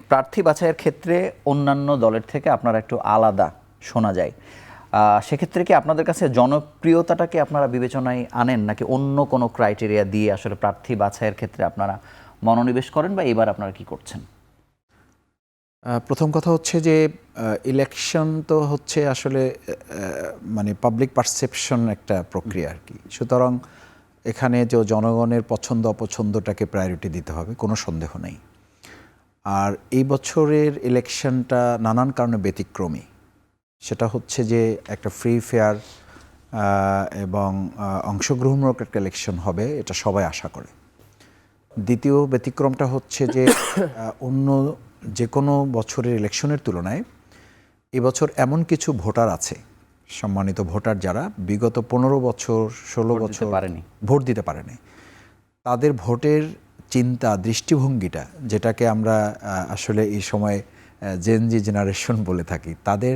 প্রার্থী বাছাইয়ের ক্ষেত্রে অন্যান্য দলের থেকে আপনারা একটু আলাদা শোনা যায়। সেক্ষেত্রে কি আপনাদের কাছে জনপ্রিয়তাটাকে আপনারা বিবেচনায় আনেন, নাকি অন্য কোনো ক্রাইটেরিয়া দিয়ে আসলে প্রার্থী বাছাইয়ের ক্ষেত্রে আপনারা মনোনিবেশ করেন, বা এবার আপনারা কি করছেন? প্রথম কথা হচ্ছে যে ইলেকশন তো হচ্ছে আসলে মানে পাবলিক পারসেপশন একটা প্রক্রিয়া আর কি। সুতরাং এখানে যে জনগণের পছন্দ অপছন্দটাকে প্রায়োরিটি দিতে হবে, কোনো সন্দেহ নেই। আর এই বছরের ইলেকশনটা নানান কারণে ব্যতিক্রমী। সেটা হচ্ছে যে একটা ফ্রি ফেয়ার এবং অংশগ্রহণমূলক একটা ইলেকশন হবে, এটা সবাই আশা করে। দ্বিতীয় ব্যতিক্রমটা হচ্ছে যে অন্য যে কোনো বছরের ইলেকশনের তুলনায় এবছর এমন কিছু ভোটার আছে, সম্মানিত ভোটার যারা বিগত 15 বছর 16 বছর ভোট দিতে পারেনি, তাদের ভোটের চিন্তা দৃষ্টিভঙ্গিটা, যেটাকে আমরা আসলে এই সময় জেনজি জেনারেশন বলে থাকি, তাদের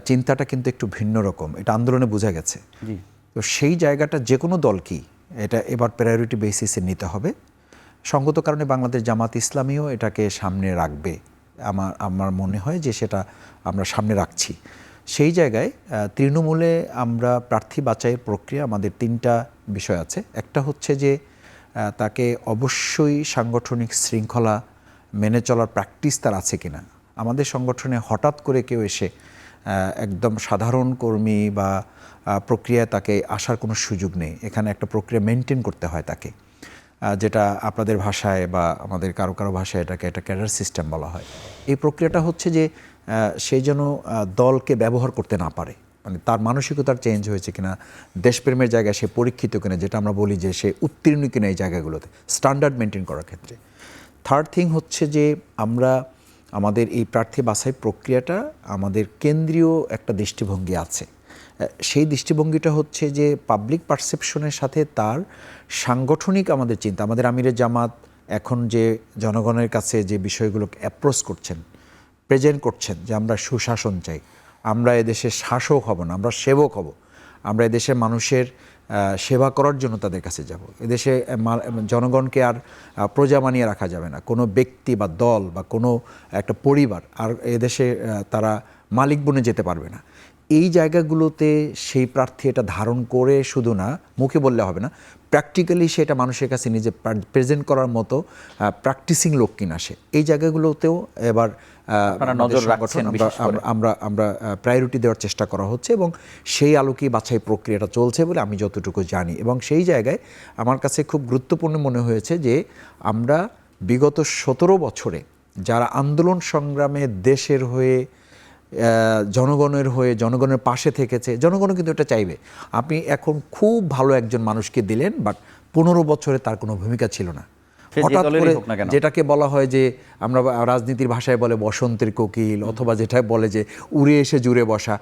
চিন্তাটা কিন্তু একটু ভিন্ন রকম। এটা আন্দোলনে বোঝা গেছে। তো সেই জায়গাটা যে কোনো দলকেই এটা এবার প্রায়োরিটি বেসিসে নিতে হবে। সঙ্গত কারণে বাংলাদেশ জামাত ইসলামীও এটাকে সামনে রাখবে। আমার মনে হয় যে সেটা আমরা সামনে রাখছি। সেই জায়গায় তৃণমূলে আমরা প্রার্থী বাছাইয়ের প্রক্রিয়া, আমাদের 3টা বিষয় আছে। একটা হচ্ছে যে তাকে অবশ্যই সাংগঠনিক শৃঙ্খলা মেনে চলার প্র্যাকটিস তার আছে কিনা। আমাদের সংগঠনে হঠাৎ করে কেউ এসে একদম সাধারণ কর্মী বা প্রক্রিয়ায় তাকে আসার কোনো সুযোগ নেই। এখানে একটা প্রক্রিয়া মেনটেন করতে হয় তাকে, যেটা আপনাদের ভাষায় বা আমাদের কারো কারো ভাষায় এটাকে একটা ক্যাডার সিস্টেম বলা হয়। এই প্রক্রিয়াটা হচ্ছে যে সে যেন দলকে ব্যবহার করতে না পারে, মানে তার মানসিকতার চেঞ্জ হয়েছে কিনা, দেশপ্রেমের জায়গায় সে পরীক্ষিত কিনা, যেটা আমরা বলি যে সে উত্তীর্ণ কিনা এই জায়গাগুলোতে, স্ট্যান্ডার্ড মেনটেন করার ক্ষেত্রে। থার্ড থিং হচ্ছে যে আমরা আমাদের এই প্রার্থী বাছাই প্রক্রিয়াটা আমাদের কেন্দ্রীয় একটা দৃষ্টিভঙ্গি আছে। সেই দৃষ্টিভঙ্গিটা হচ্ছে যে পাবলিক পারসেপশনের সাথে তার সাংগঠনিক আমাদের চিন্তা, আমাদের আমিরে জামাত এখন যে জনগণের কাছে যে বিষয়গুলোকে অ্যাপ্রোচ করছেন, প্রেজেন্ট করছেন, যে আমরা সুশাসন চাই, আমরা এদেশের শাসক হব না, আমরা সেবক হব, আমরা এদেশের মানুষের সেবা করার জন্য তাদের কাছে যাব। এদেশে জনগণকে আর প্রজা বানিয়ে রাখা যাবে না, কোনো ব্যক্তি বা দল বা কোনো একটা পরিবার আর এদেশে তারা মালিক বনে যেতে পারবে না। এই জায়গাগুলোতে সেই প্রার্থী এটা ধারণ করে শুধু না মুখে বললে হবে না, প্র্যাকটিক্যালি সেটা মানুষের কাছে নিজে প্রেজেন্ট করার মতো প্র্যাকটিসিং লোক কিনা সে, এই জায়গাগুলোতেও এবার আমরা প্রায়োরিটি দেওয়ার চেষ্টা করা হচ্ছে এবং সেই আলোকেই বাছাই প্রক্রিয়াটা চলছে বলে আমি যতটুকু জানি। এবং সেই জায়গায় আমার কাছে খুব গুরুত্বপূর্ণ মনে হয়েছে যে আমরা বিগত 17 বছরে যারা আন্দোলন সংগ্রামে দেশের হয়ে, জনগণের হয়ে, জনগণের পাশে থেকেছে, জনগণও কিন্তু এটা চাইবে। আপনি এখন খুব ভালো একজন মানুষকে দিলেন, বাট 15 বছরে তার কোনো ভূমিকা ছিল না। হঠাৎ করে যেটাকে বলা হয় যে আমরা রাজনীতির ভাষায় বলে বসন্তের কোকিল, অথবা যেটা বলে যে উড়ে এসে জুড়ে বসা,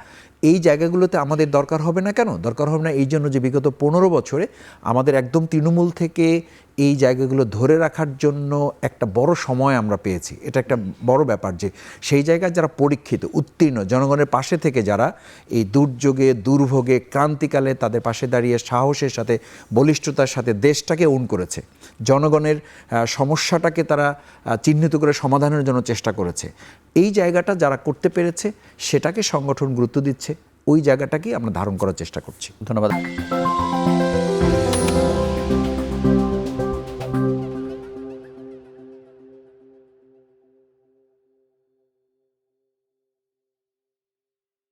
এই জায়গাগুলোতে আমাদের দরকার হবে না। কেন দরকার হবে না? এই জন্য যে বিগত 15 বছরে আমাদের একদম তৃণমূল থেকে এই জায়গাগুলো ধরে রাখার জন্য একটা বড় সময় আমরা পেয়েছি। এটা একটা বড় ব্যাপার যে সেই জায়গায় যারা পরীক্ষিত, উত্তীর্ণ, জনগণের পাশে থেকে যারা এই দুর্যোগে, দুর্ভোগে, ক্রান্তিকালে তাদের পাশে দাঁড়িয়ে সাহসের সাথে, বলিষ্ঠতার সাথে দেশটাকে উন করেছে, জনগণের সমস্যাটাকে তারা চিহ্নিত করে সমাধানের জন্য চেষ্টা করেছে, এই জায়গাটা যারা করতে পেরেছে সেটাকে সংগঠন গুরুত্ব দিচ্ছে, ওই জায়গাটাকেই আমরা ধারণ করার চেষ্টা করছি। ধন্যবাদ।